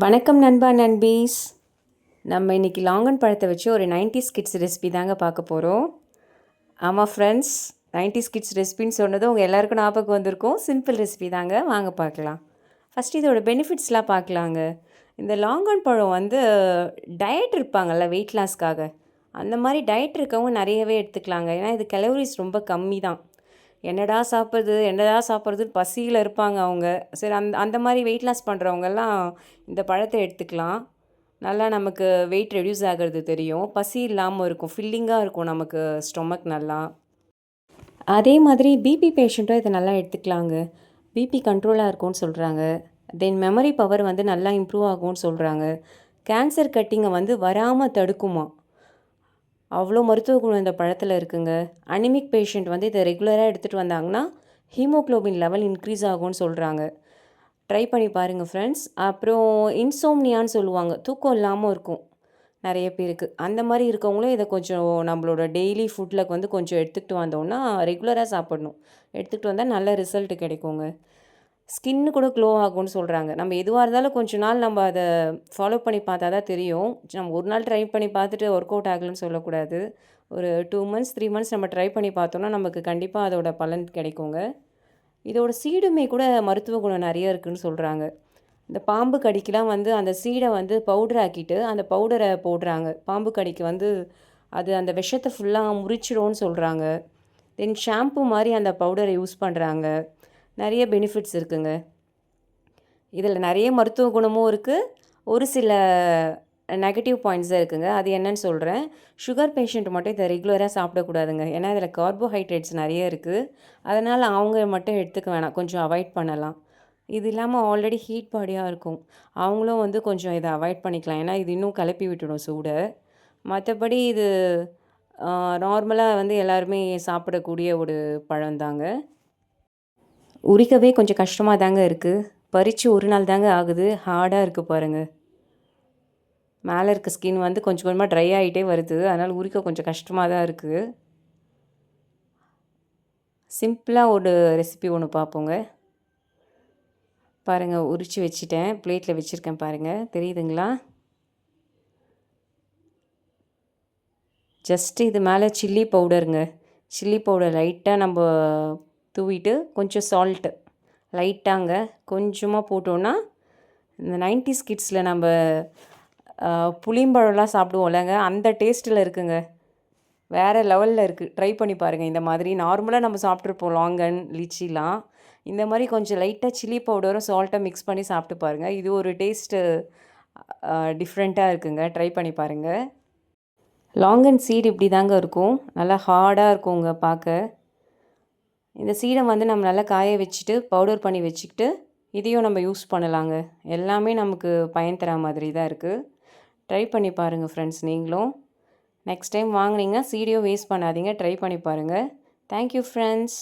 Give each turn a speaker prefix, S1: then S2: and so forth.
S1: வணக்கம் நண்பா நண்பீஸ். நம்ம இன்றைக்கி லாங்கன் பழத்தை வச்சு ஒரு 90s கிட்ஸ் ரெசிபி தாங்க பார்க்க போகிறோம். ஆமாம் ஃப்ரெண்ட்ஸ், 90s கிட்ஸ் ரெசிபின்னு சொன்னதும் உங்கள் எல்லாருக்கும் ஞாபகம் வந்திருக்கும். சிம்பிள் ரெசிபி தாங்க, வாங்க பார்க்கலாம். ஃபஸ்ட் இதோட பெனிஃபிட்ஸ்லாம் பார்க்கலாங்க. இந்த லாங்கன் பழம் வந்து டயட் இருப்பாங்கள்ல, வெயிட் லாஸ்க்காக, அந்த மாதிரி டயட் இருக்கவங்க நிறையவே எடுத்துக்கலாங்க. ஏன்னா இது கலோரிஸ் ரொம்ப கம்மி தான். என்னடா சாப்பிட்றதுன்னு பசியில் இருப்பாங்க அவங்க. சரி, அந்த அந்த மாதிரி வெயிட் லாஸ் பண்ணுறவங்கெல்லாம் இந்த பழத்தை எடுத்துக்கலாம். நல்லா நமக்கு வெயிட் ரெடியூஸ் ஆகிறது தெரியும். பசி இல்லாமல் இருக்கும், ஃபில்லிங்காக இருக்கும் நமக்கு ஸ்டொமக் நல்லா. அதே மாதிரி பிபி பேஷண்ட்டும் இதை நல்லா எடுத்துக்கலாங்க. பிபி கண்ட்ரோலாக இருக்கும்னு சொல்கிறாங்க. தென் மெமரி பவர் வந்து நல்லா இம்ப்ரூவ் ஆகும்னு சொல்கிறாங்க. கேன்சர் கட்டிங்கை வந்து வராமல் தடுக்குமா. அவ்வளோ மருத்துவ குணம் இந்த பழத்தில் இருக்குங்க. அனிமிக் பேஷண்ட் வந்து இதை ரெகுலராக எடுத்துகிட்டு வந்தாங்கன்னா ஹீமோக்ளோபின் லெவல் இன்க்ரீஸ் ஆகும்னு சொல்கிறாங்க. ட்ரை பண்ணி பாருங்கள் ஃப்ரெண்ட்ஸ். அப்புறம் இன்சோம்னியான்னு சொல்லுவாங்க, தூக்கம் இல்லாமல் இருக்கும் நிறைய பேருக்கு. அந்த மாதிரி இருக்கவங்களும் இதை கொஞ்சம் நம்மளோட டெய்லி ஃபுட்டில் வந்து கொஞ்சம் எடுத்துகிட்டு வந்தோம்னா, ரெகுலராக சாப்பிடணும், எடுத்துகிட்டு வந்தால் நல்ல ரிசல்ட் கிடைக்குங்க. ஸ்கின்னு கூட க்ளோ ஆகும்னு சொல்கிறாங்க. நம்ம எதுவாக இருந்தாலும் கொஞ்சம் நாள் நம்ம அதை ஃபாலோ பண்ணி பார்த்தா தான் தெரியும். நம்ம ஒரு நாள் ட்ரை பண்ணி பார்த்துட்டு ஒர்க் அவுட் ஆகலைன்னு சொல்லக்கூடாது. ஒரு 2 மந்த்ஸ் 3 மந்த்ஸ் நம்ம ட்ரை பண்ணி பார்த்தோன்னா நமக்கு கண்டிப்பாக அதோட பலன் கிடைக்குங்க. இதோட சீடுமே கூட மருத்துவ குணம் நிறைய இருக்குதுன்னு சொல்கிறாங்க. இந்த பாம்பு கடிக்கெலாம் வந்து அந்த சீடை வந்து பவுடர் ஆக்கிட்டு அந்த பவுடரை போடுறாங்க. பாம்பு கடிக்கு வந்து அது அந்த விஷத்தை ஃபுல்லாக முறிச்சிடும்னு சொல்கிறாங்க. தென் ஷாம்பு மாதிரி அந்த பவுடரை யூஸ் பண்ணுறாங்க. நிறைய பெனிஃபிட்ஸ் இருக்குங்க. இதில் நிறைய மருத்துவ குணமும் இருக்குது, ஒரு சில நெகட்டிவ் பாயிண்ட்ஸாக இருக்குங்க. அது என்னன்னு சொல்கிறேன். சுகர் பேஷண்ட் மட்டும் இதை ரெகுலராக சாப்பிடக்கூடாதுங்க. ஏன்னா இதில் கார்போஹைட்ரேட்ஸ் நிறைய இருக்குது. அதனால் அவங்க மட்டும் எடுத்துக்க வேணாம், கொஞ்சம் அவாய்ட் பண்ணலாம். இது இல்லாமல் ஆல்ரெடி ஹீட் பாடியாக இருக்கும், அவங்களும் வந்து கொஞ்சம் இதை அவாய்ட் பண்ணிக்கலாம். ஏன்னா இது இன்னும் கிளப்பி விட்டுடும் சூடை. மற்றபடி இது நார்மலாக வந்து எல்லாருமே சாப்பிடக்கூடிய ஒரு பழம்தாங்க. உரிக்கவே கொஞ்சம் கஷ்டமாக தாங்க இருக்குது. பறித்து ஒரு நாள் தாங்க ஆகுது. ஹார்டாக இருக்குது பாருங்கள். மேலே இருக்க ஸ்கின் வந்து கொஞ்சம் கொஞ்சமாக ட்ரை ஆகிட்டே வருது. அதனால் உரிக்க கொஞ்சம் கஷ்டமாக தான் இருக்குது. சிம்பிளாக ஒரு ரெசிபி ஒன்று பார்ப்போங்க. பாருங்கள், உரித்து வச்சுட்டேன், பிளேட்டில் வச்சுருக்கேன் பாருங்கள், தெரியுதுங்களா? ஜஸ்ட்டு இது மேலே சில்லி பவுடருங்க. சில்லி பவுடர் லைட்டாக நம்ம தூவிட்டு கொஞ்சம் சால்ட்டு லைட்டாங்க கொஞ்சமாக போட்டோன்னா, இந்த 90s கிட்ஸில் நம்ம புளியம்பழம்லாம் சாப்பிடுவோம்லங்க, அந்த டேஸ்ட்டில் இருக்குங்க. வேறு லெவலில் இருக்குது. ட்ரை பண்ணி பாருங்கள். இந்த மாதிரி நார்மலாக நம்ம சாப்பிட்ருப்போம் லாங்கன், லிச்சிலாம். இந்த மாதிரி கொஞ்சம் லைட்டாக சில்லி பவுடரும் சால்ட்டும் மிக்ஸ் பண்ணி சாப்பிட்டு பாருங்கள். இது ஒரு டேஸ்ட்டு டிஃப்ரெண்ட்டாக இருக்குங்க. ட்ரை பண்ணி பாருங்கள். லாங்கன் சீடு இப்படி தாங்க இருக்கும், நல்லா ஹார்டாக இருக்குங்க பார்க்க. இந்த சீடை வந்து நம்ம நல்லா காய வச்சுட்டு பவுடர் பண்ணி வச்சுக்கிட்டு இதையும் நம்ம யூஸ் பண்ணலாங்க. எல்லாமே நமக்கு பயன் தர மாதிரி தான் இருக்குது. ட்ரை பண்ணி பாருங்கள் ஃப்ரெண்ட்ஸ் நீங்களும். நெக்ஸ்ட் டைம் வாங்கினீங்கன்னா சீடையும் வேஸ்ட் பண்ணாதீங்க, ட்ரை பண்ணி பாருங்கள். Thank you friends.